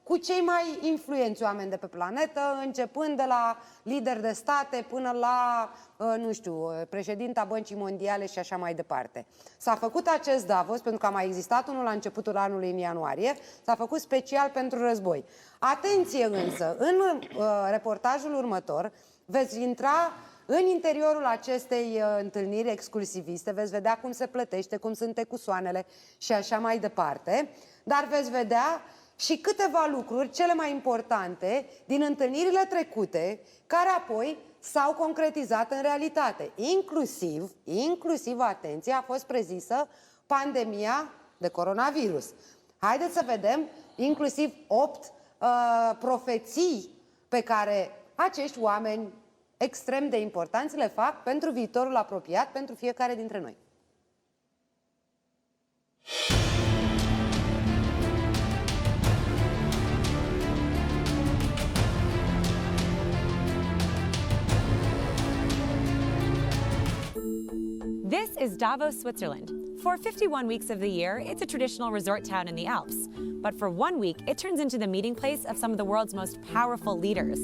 cu cei mai influenți oameni de pe planetă, începând de la lideri de state până la, nu știu, președinta Băncii Mondiale și așa mai departe. S-a făcut acest Davos, pentru că a mai existat unul la începutul anului, în ianuarie, s-a făcut special pentru război. Atenție însă, în reportajul următor veți intra în interiorul acestei întâlniri exclusiviste, veți vedea cum se plătește, cum sunt ecusoanele și așa mai departe, dar veți vedea și câteva lucruri, cele mai importante, din întâlnirile trecute, care apoi s-au concretizat în realitate. Inclusiv, atenție, a fost prezisă pandemia de coronavirus. Haideți să vedem inclusiv 8 profeții pe care acești oameni extrem de importanți le fac pentru viitorul apropiat, pentru fiecare dintre noi. This is Davos, Switzerland. For 51 weeks of the year, it's a traditional resort town in the Alps. But for 1 week, it turns into the meeting place of some of the world's most powerful leaders.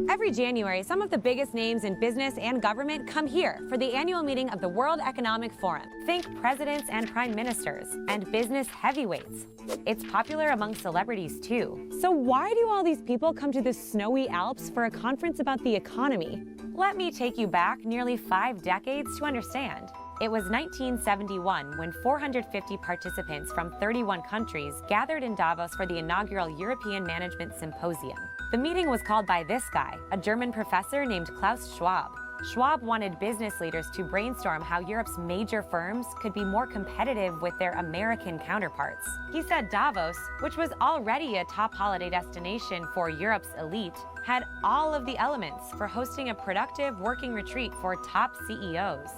Every January, some of the biggest names in business and government come here for the annual meeting of the World Economic Forum. Think presidents and prime ministers, and business heavyweights. It's popular among celebrities too. So why do all these people come to the snowy Alps for a conference about the economy? Let me take you back nearly 5 decades to understand. It was 1971 when 450 participants from 31 countries gathered in Davos for the inaugural European Management Symposium. The meeting was called by this guy, a German professor named Klaus Schwab. Schwab wanted business leaders to brainstorm how Europe's major firms could be more competitive with their American counterparts. He said Davos, which was already a top holiday destination for Europe's elite, had all of the elements for hosting a productive working retreat for top CEOs.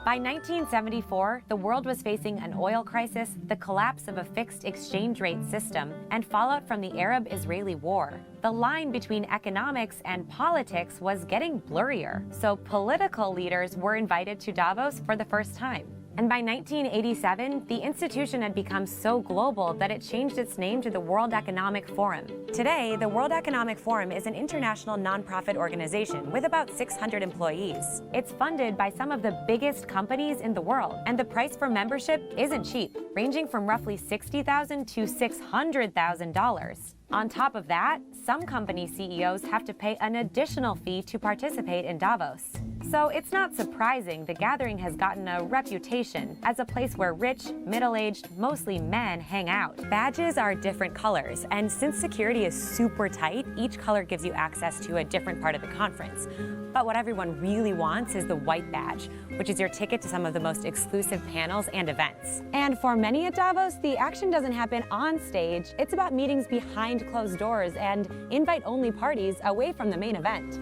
By 1974, the world was facing an oil crisis, the collapse of a fixed exchange rate system, and fallout from the Arab-Israeli war. The line between economics and politics was getting blurrier, so political leaders were invited to Davos for the first time. And by 1987, the institution had become so global that it changed its name to the World Economic Forum. Today, the World Economic Forum is an international nonprofit organization with about 600 employees. It's funded by some of the biggest companies in the world, and the price for membership isn't cheap, ranging from roughly $60,000 to $600,000. On top of that, some company CEOs have to pay an additional fee to participate in Davos. So it's not surprising the gathering has gotten a reputation as a place where rich, middle-aged, mostly men hang out. Badges are different colors, and since security is super tight, each color gives you access to a different part of the conference. But what everyone really wants is the white badge, which is your ticket to some of the most exclusive panels and events. And for many at Davos, the action doesn't happen on stage. It's about meetings behind closed doors and invite-only parties away from the main event.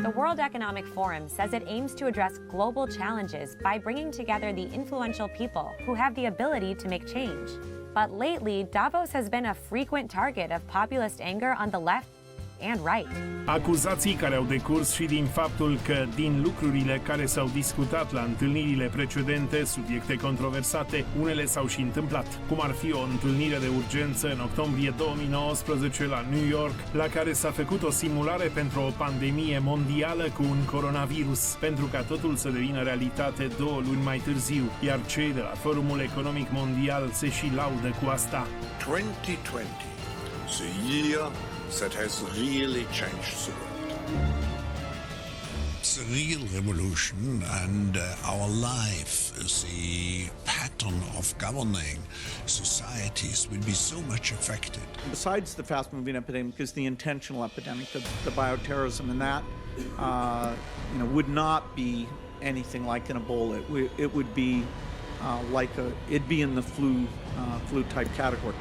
The World Economic Forum says it aims to address global challenges by bringing together the influential people who have the ability to make change. But lately, Davos has been a frequent target of populist anger on the left and right. Acuzații care au decurs și din faptul că din lucrurile care s-au discutat la întâlnirile precedente, subiecte controversate, unele s-au și întâmplat, cum ar fi o întâlnire de urgență în octombrie 2019 la New York, la care s-a făcut o simulare pentru o pandemie mondială cu un coronavirus, pentru ca totul să devină realitate 2 luni mai târziu, iar cei de la Forumul Economic Mondial se și laudă cu asta. 2020, the year that has really changed the world. It's a real revolution, and our life, the pattern of governing societies will be so much affected. Besides the fast-moving epidemic is the intentional epidemic, the bioterrorism, and that would not be anything like an Ebola. It would be it'd be in the flu type category.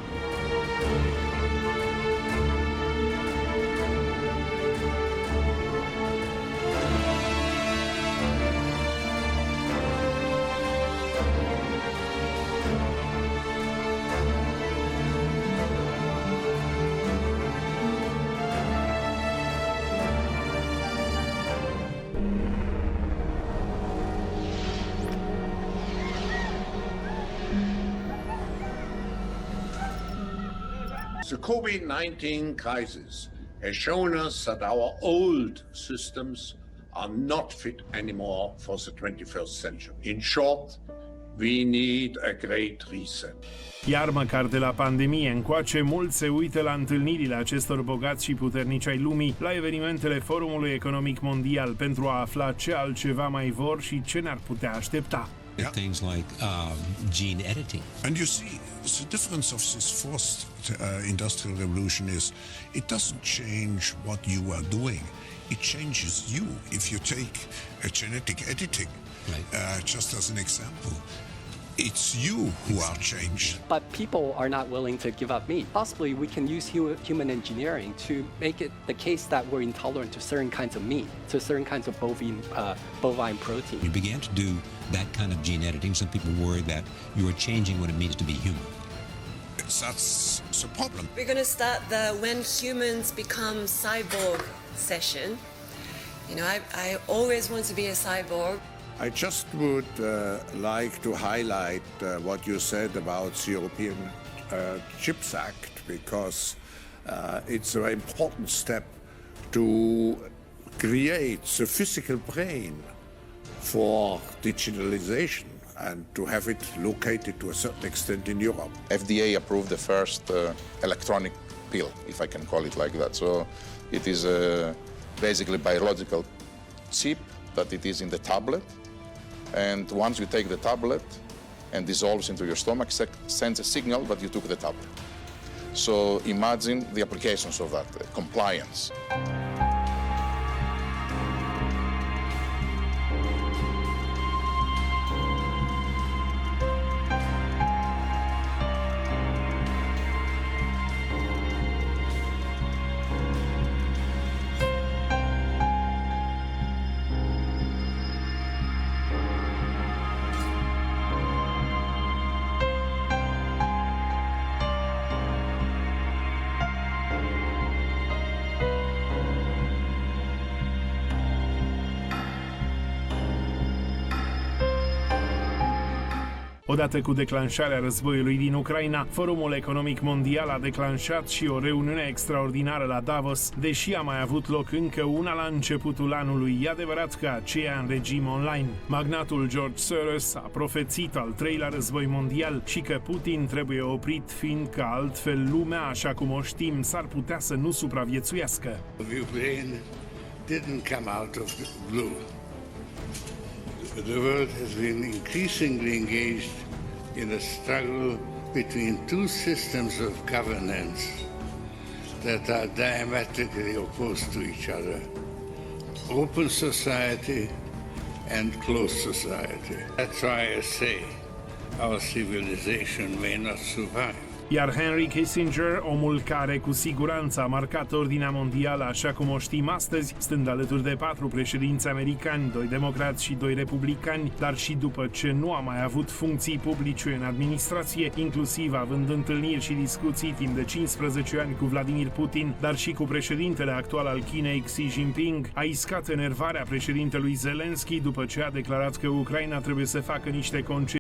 The COVID-19 crisis has shown us that our old systems are not fit anymore for the 21st century. In short, we need a great reset. Iar măcar de la pandemie încoace, mulți se uită la întâlnirile acestor bogați și puternici ai lumii, la evenimentele Forumului Economic Mondial, pentru a afla ce altceva mai vor și ce ne-ar putea aștepta. Yeah. Things like gene editing. And you see, the difference of this fourth industrial revolution is it doesn't change what you are doing. It changes you. If you take genetic editing, Right. just as an example, it's you who are changed. But people are not willing to give up meat. Possibly we can use human engineering to make it the case that we're intolerant to certain kinds of meat, to certain kinds of bovine protein. We began to do that kind of gene editing. Some people worry that you are changing what it means to be human. That's the problem. We're going to start the When Humans Become Cyborg session. You know, I always want to be a cyborg. I just would like to highlight what you said about the European Chips Act, because it's an important step to create the physical brain for digitalization and to have it located to a certain extent in Europe. FDA approved the first electronic pill, if I can call it like that. So it is basically biological chip that it is in the tablet. And once you take the tablet and dissolves into your stomach, sends a signal that you took the tablet. So imagine the applications of that, compliance. Odată cu declanșarea războiului din Ucraina, Forumul Economic Mondial a declanșat și o reuniune extraordinară la Davos, deși a mai avut loc încă una la începutul anului. E adevărat că aceea în regim online. Magnatul George Soros a profețit al treilea război mondial și că Putin trebuie oprit, fiindcă altfel lumea, așa cum o știm, s-ar putea să nu supraviețuiască. Ukraine didn't come out of the blue. The world has been increasingly engaged in a struggle between two systems of governance that are diametrically opposed to each other: open society and closed society. That's why I say our civilization may not survive. Iar Henry Kissinger, omul care cu siguranță a marcat ordinea mondială așa cum o știm astăzi, stând alături de 4 președinți americani, 2 democrați și 2 republicani, dar și după ce nu a mai avut funcții publice în administrație, inclusiv având întâlniri și discuții timp de 15 ani cu Vladimir Putin, dar și cu președintele actual al Chinei, Xi Jinping, a iscat enervarea președintelui Zelensky după ce a declarat că Ucraina trebuie să facă niște concesii.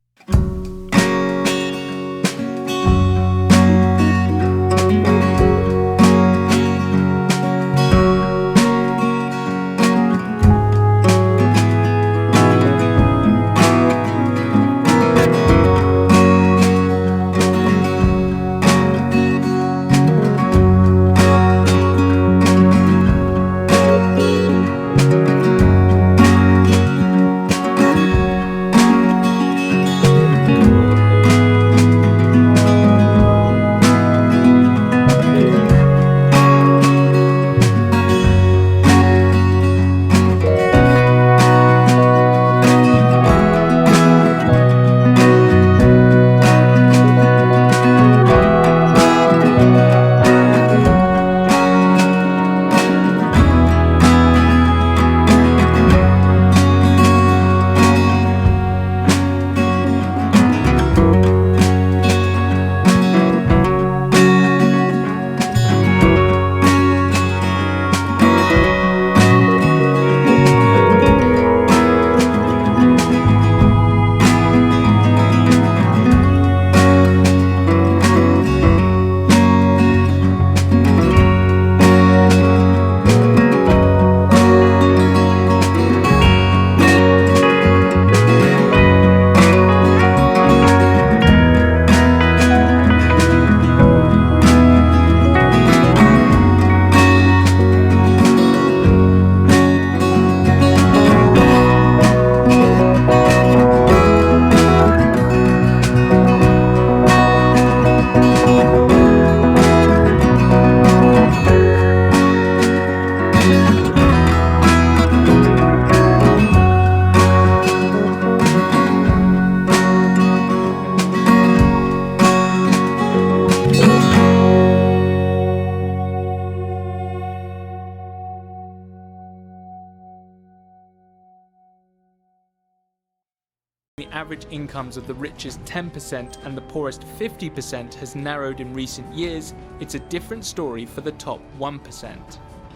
average incomes of the richest 10% and the poorest 50% has narrowed in recent years, it's a different story for the top 1%.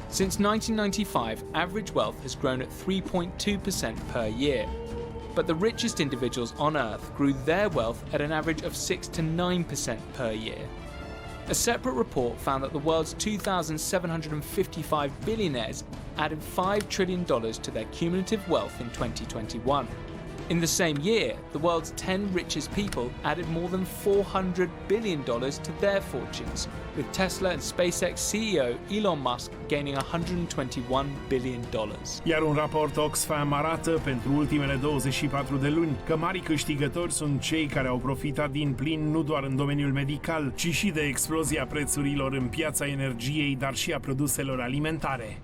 Since 1995, average wealth has grown at 3.2% per year. But the richest individuals on Earth grew their wealth at an average of 6 to 9% per year. A separate report found that the world's 2,755 billionaires added $5 trillion to their cumulative wealth in 2021. In the same year, the world's 10 richest people added more than $400 billion to their fortunes, with Tesla and SpaceX CEO Elon Musk gaining $121 billion. Iar un raport Oxfam arată pentru ultimele 24 de luni că mari câștigători sunt cei care au profitat din plin nu doar în domeniul medical, ci și de explozia prețurilor în piața energiei, dar și a produselor alimentare.